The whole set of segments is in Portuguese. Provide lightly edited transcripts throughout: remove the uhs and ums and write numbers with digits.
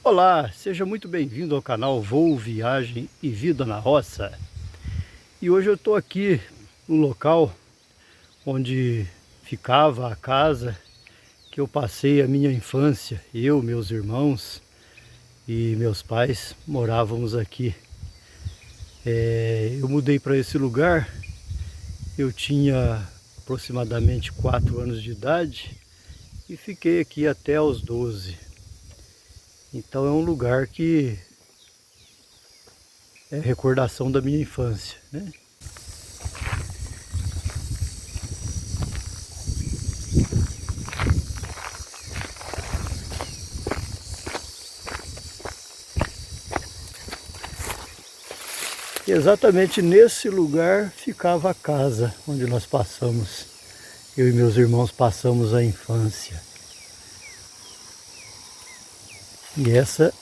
Olá, seja muito bem-vindo ao canal Voo, Viagem e Vida na Roça. E hoje eu estou aqui no local onde ficava a casa que eu passei a minha infância. Eu, meus irmãos e meus pais morávamos aqui. Eu mudei para esse lugar, eu tinha aproximadamente 4 anos de idade e fiquei aqui até aos 12. Então é um lugar que é recordação da minha infância, né? E exatamente nesse lugar ficava a casa onde nós passamos, eu e meus irmãos passamos a infância. E essa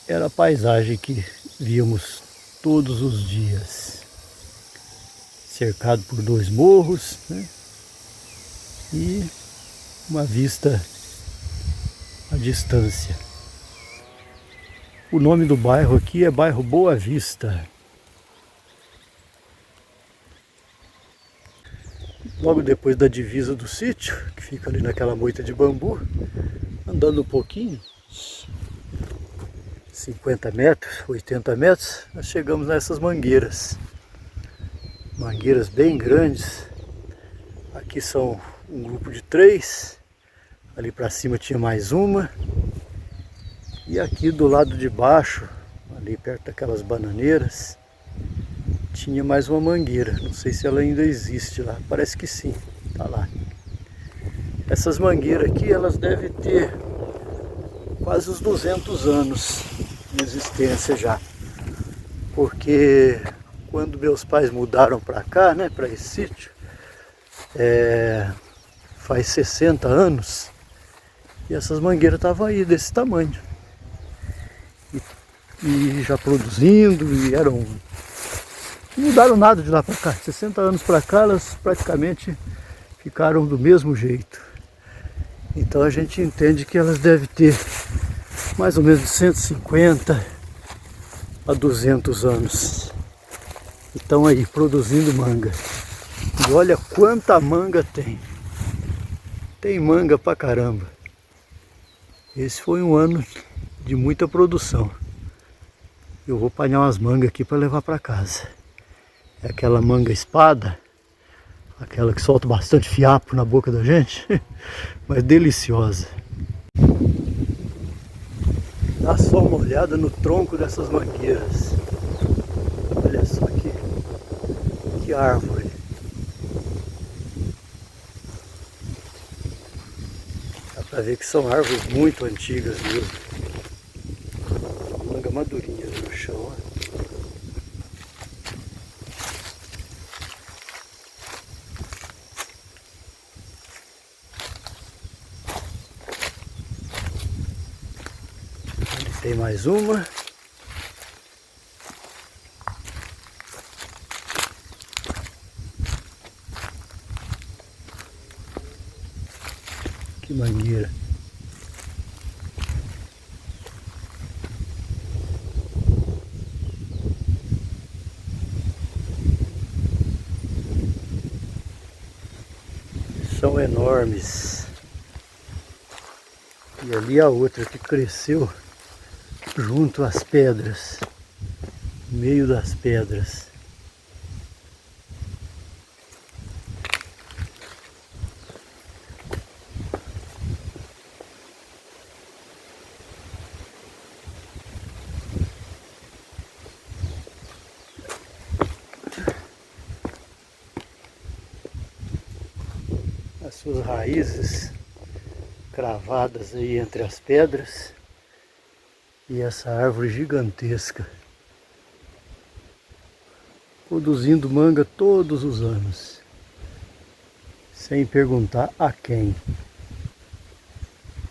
era a paisagem que víamos todos os dias, cercado por 2 morros, né? E uma vista à distância. O nome do bairro aqui é bairro Boa Vista. Logo depois da divisa do sítio, que fica ali naquela moita de bambu, andando um pouquinho, 50 metros, 80 metros, nós chegamos nessas mangueiras. Mangueiras bem grandes. Aqui são um grupo de 3. Ali para cima tinha mais uma. E aqui do lado de baixo, ali perto daquelas bananeiras, tinha mais uma mangueira. Não sei se ela ainda existe lá. Parece que sim, tá lá. Essas mangueiras aqui, elas devem ter quase uns 200 anos de existência já. Porque quando meus pais mudaram para cá, né, para esse sítio, faz 60 anos, e essas mangueiras estavam aí desse tamanho. E já produzindo, e eram... não mudaram nada de lá para cá. 60 anos para cá, elas praticamente ficaram do mesmo jeito. Então a gente entende que elas devem ter mais ou menos de 150 a 200 anos. E estão aí produzindo manga. E olha quanta manga tem. Tem manga pra caramba. Esse foi um ano de muita produção. Eu vou apanhar umas mangas aqui para levar para casa. É aquela manga espada, aquela que solta bastante fiapo na boca da gente, mas deliciosa. Dá só uma olhada no tronco dessas mangueiras. Olha só que árvore. Dá pra ver que são árvores muito antigas mesmo. Manga madurinha no chão, ó. Tem mais uma. Que mangueira. São enormes. E ali a outra que cresceu junto às pedras, no meio das pedras. As suas raízes cravadas aí entre as pedras. E essa árvore gigantesca, produzindo manga todos os anos, sem perguntar a quem.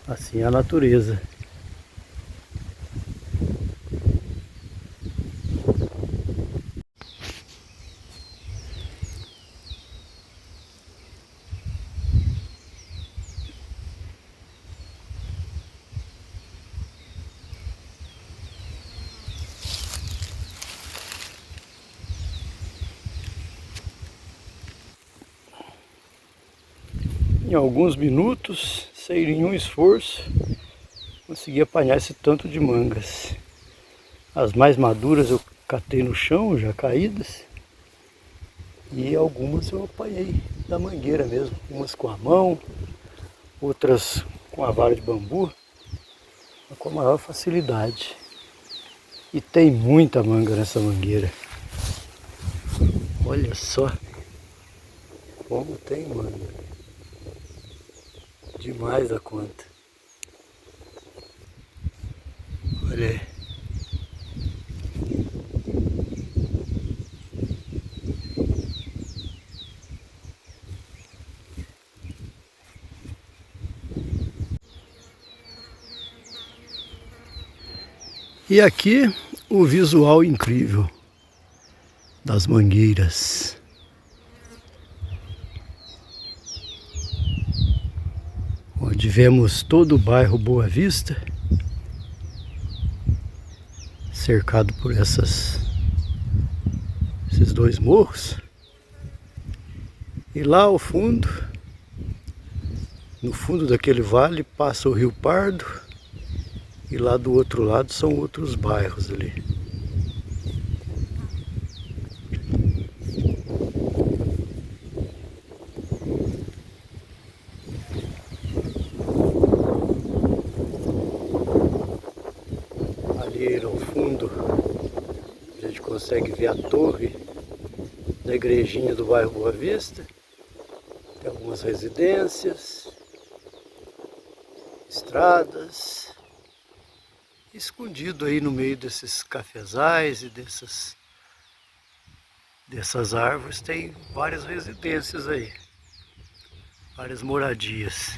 Assim é a natureza. Em alguns minutos, sem nenhum esforço, consegui apanhar esse tanto de mangas. As mais maduras eu catei no chão, já caídas. E algumas eu apanhei da mangueira mesmo. Umas com a mão, outras com a vara de bambu, com a maior facilidade. E tem muita manga nessa mangueira. Olha só como tem manga. Demais da conta. Olha aí. E aqui o visual incrível das mangueiras. Onde vemos todo o bairro Boa Vista, cercado por esses dois morros. E lá ao fundo, no fundo daquele vale, passa o Rio Pardo. E lá do outro lado são outros bairros ali. Ali ao fundo a gente consegue ver a torre da igrejinha do bairro Boa Vista. Tem algumas residências, estradas. Escondido aí no meio desses cafezais e dessas árvores tem várias residências aí, várias moradias.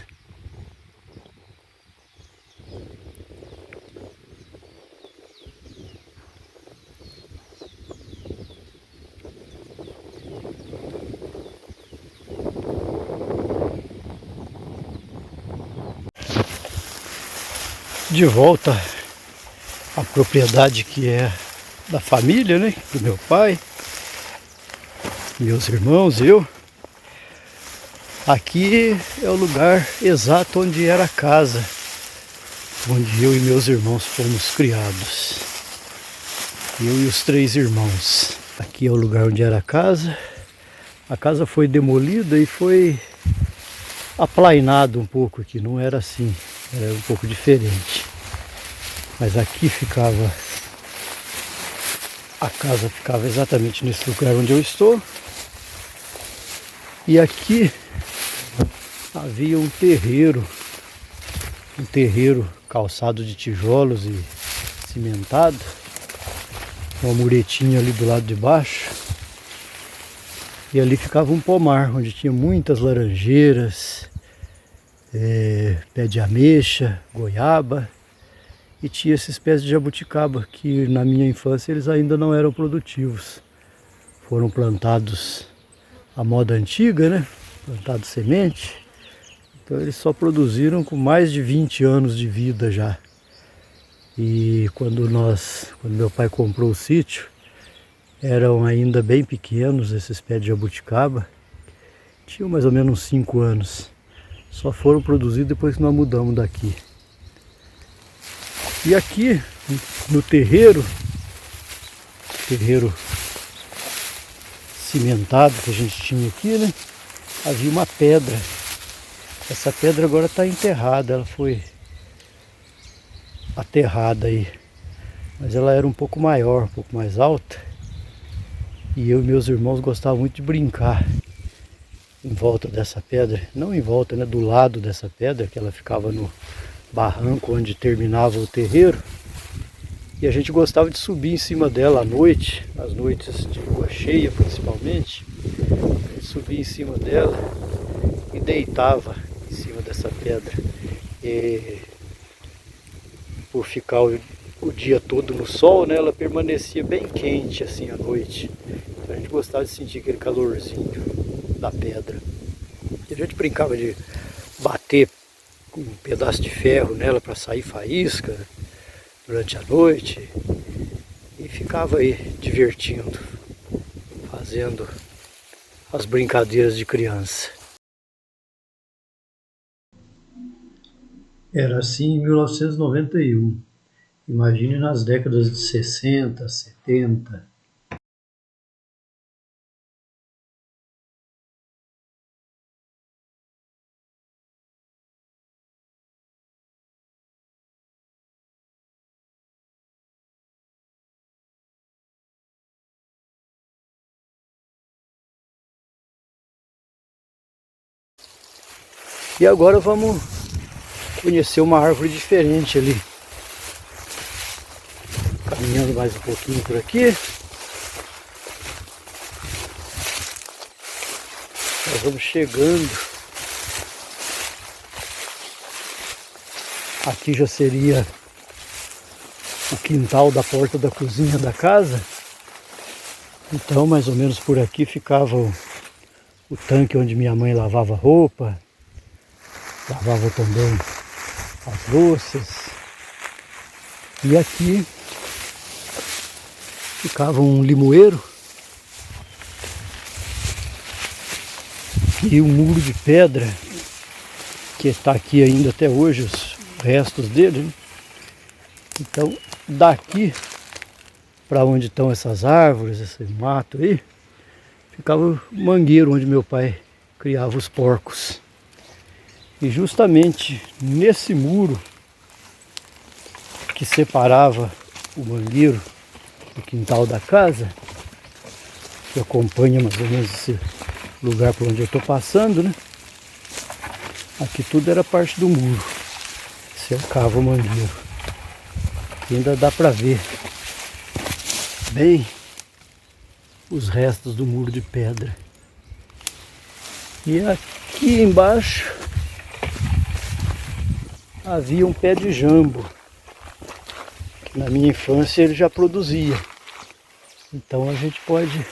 De volta à propriedade que é da família, né? Do meu pai, meus irmãos, eu. Aqui é o lugar exato onde era a casa, onde eu e meus irmãos fomos criados. Eu e os 3 irmãos. Aqui é o lugar onde era a casa. A casa foi demolida e foi aplainado um pouco aqui, não era assim, era um pouco diferente. Mas aqui ficava, a casa ficava exatamente nesse lugar onde eu estou. E aqui havia um terreiro calçado de tijolos e cimentado, uma muretinha ali do lado de baixo. E ali ficava um pomar, onde tinha muitas laranjeiras, pé de ameixa, goiaba, e tinha esses pés de jabuticaba, que na minha infância eles ainda não eram produtivos. Foram plantados à moda antiga, né? Plantado semente. Então eles só produziram com mais de 20 anos de vida já. E quando meu pai comprou o sítio, eram ainda bem pequenos esses pés de jabuticaba. Tinham mais ou menos 5 anos. Só foram produzidos depois que nós mudamos daqui. E aqui no terreiro cimentado que a gente tinha aqui, né? Havia uma pedra. Essa pedra agora está enterrada, ela foi aterrada aí. Mas ela era um pouco maior, um pouco mais alta. E eu e meus irmãos gostavam muito de brincar em volta dessa pedra. Não em volta, né? Do lado dessa pedra, que ela ficava no barranco onde terminava o terreiro. E a gente gostava de subir em cima dela à noite, às noites de lua cheia principalmente. A gente subia em cima dela e deitava em cima dessa pedra. E por ficar o dia todo no sol, né, ela permanecia bem quente assim à noite. Então a gente gostava de sentir aquele calorzinho da pedra. E a gente brincava de bater com um pedaço de ferro nela para sair faísca durante a noite. E ficava aí divertindo, fazendo as brincadeiras de criança. Era assim em 1991. Imagine nas décadas de 60, 70. E agora vamos conhecer uma árvore diferente ali. Caminhando mais um pouquinho por aqui. Nós vamos chegando. Aqui já seria o quintal da porta da cozinha da casa. Então, mais ou menos por aqui ficava o tanque onde minha mãe lavava roupa. Lavava também as louças. E aqui ficava um limoeiro. E um muro de pedra, que está aqui ainda até hoje, os restos dele, né? Então, daqui para onde estão essas árvores, esse mato aí, ficava o mangueiro onde meu pai criava os porcos. E justamente nesse muro que separava o mangueiro do quintal da casa, que acompanha mais ou menos esse lugar por onde eu estou passando, né? Aqui tudo era parte do muro, cercava o mangueiro. E ainda dá para ver bem os restos do muro de pedra. E aqui embaixo havia um pé de jambo, que na minha infância ele já produzia. Então a gente pode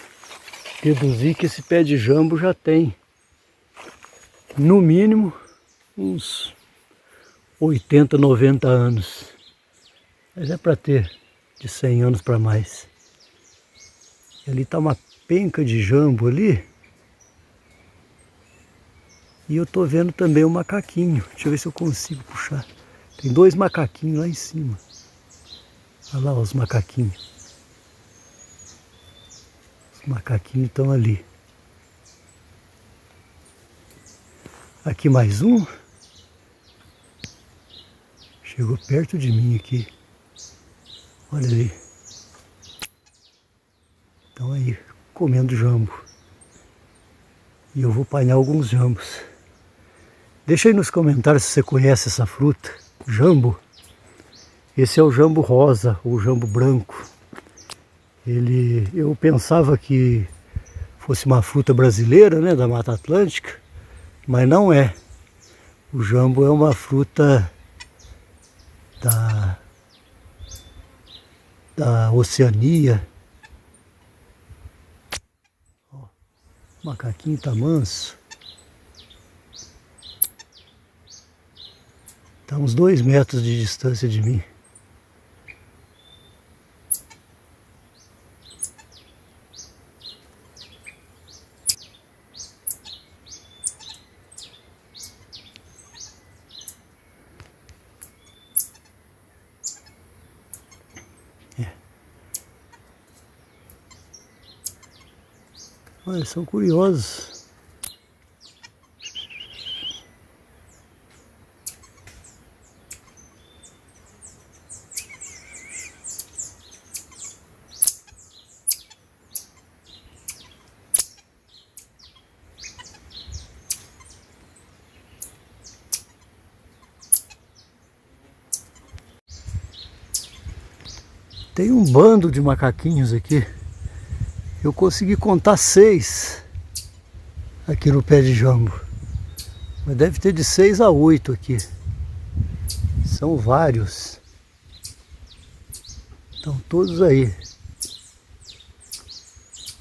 deduzir que esse pé de jambo já tem, no mínimo, uns 80, 90 anos. Mas é para ter de 100 anos para mais. E ali está uma penca de jambo ali. E eu estou vendo também um macaquinho. Deixa eu ver se eu consigo puxar. Tem 2 macaquinhos lá em cima. Olha lá os macaquinhos. Os macaquinhos estão ali. Aqui mais um. Chegou perto de mim aqui. Olha ali. Estão aí comendo jambo. E eu vou apanhar alguns jambos. Deixa aí nos comentários se você conhece essa fruta, jambo. Esse é o jambo rosa, ou jambo branco. Eu pensava que fosse uma fruta brasileira, né, da Mata Atlântica, mas não é. O jambo é uma fruta da Oceania. Ó, o macaquinho tá manso. Está a uns 2 metros de distância de mim. Olha, são curiosos. Tem um bando de macaquinhos aqui. Eu consegui contar 6 aqui no pé de jambo. Mas deve ter de 6 a 8 aqui. São vários. Estão todos aí.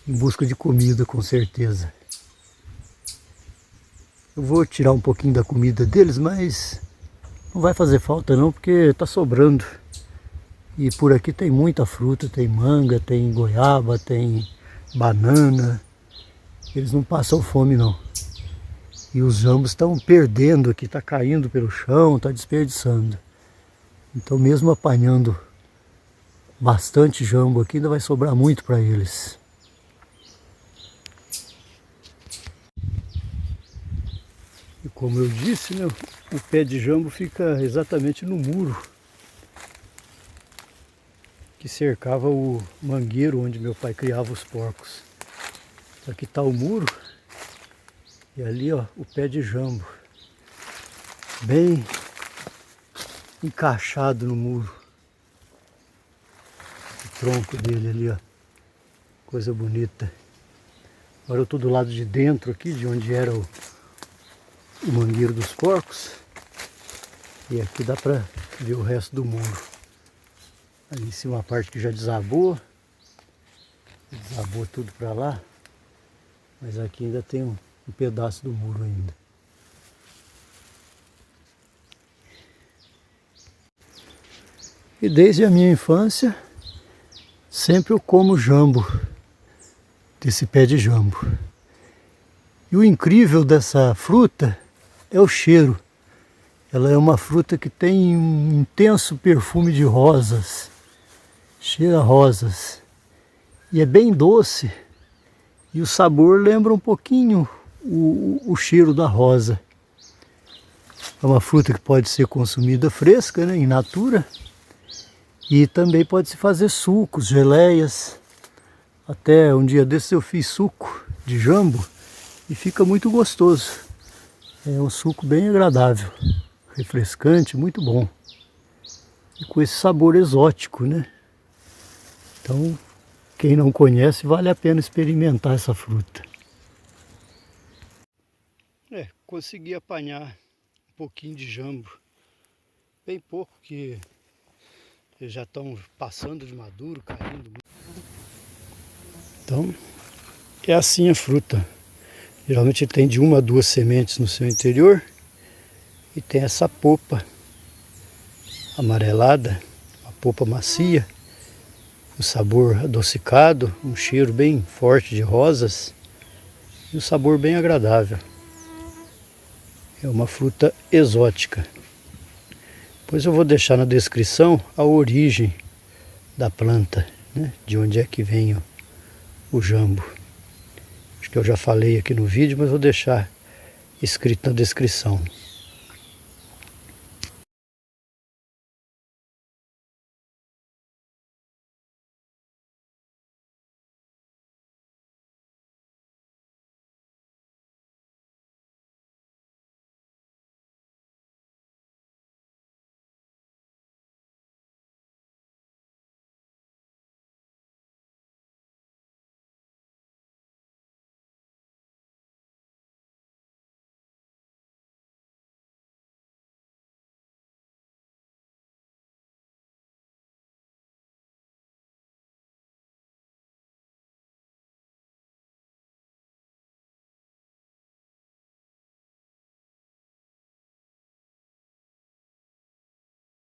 Em busca de comida, com certeza. Eu vou tirar um pouquinho da comida deles, mas não vai fazer falta não, porque está sobrando. E por aqui tem muita fruta, tem manga, tem goiaba, tem banana. Eles não passam fome não. E os jambos estão perdendo aqui, está caindo pelo chão, está desperdiçando. Então mesmo apanhando bastante jambo aqui, ainda vai sobrar muito para eles. E como eu disse, né, o pé de jambo fica exatamente no muro que cercava o mangueiro onde meu pai criava os porcos. Aqui está o muro e ali, ó, o pé de jambo, bem encaixado no muro. O tronco dele ali, ó, coisa bonita. Agora eu estou do lado de dentro aqui, de onde era o mangueiro dos porcos, e aqui dá para ver o resto do muro. Ali em cima a parte que já desabou tudo para lá, mas aqui ainda tem um pedaço do muro ainda. E desde a minha infância, sempre eu como jambo, desse pé de jambo. E o incrível dessa fruta é o cheiro. Ela é uma fruta que tem um intenso perfume de rosas, cheira a rosas, e é bem doce, e o sabor lembra um pouquinho o cheiro da rosa. É uma fruta que pode ser consumida fresca, né, in natura, e também pode se fazer sucos, geleias. Até um dia desses eu fiz suco de jambo e fica muito gostoso. É um suco bem agradável, refrescante, muito bom. E com esse sabor exótico, né? Então, quem não conhece, vale a pena experimentar essa fruta. Consegui apanhar um pouquinho de jambo. Bem pouco, que eles já estão passando de maduro, caindo. Então, é assim a fruta. Geralmente tem de 1 a 2 sementes no seu interior e tem essa polpa amarelada, uma polpa macia, um sabor adocicado, um cheiro bem forte de rosas e um sabor bem agradável. É uma fruta exótica. Depois eu vou deixar na descrição a origem da planta, né? De onde é que vem o jambo. Acho que eu já falei aqui no vídeo, mas vou deixar escrito na descrição.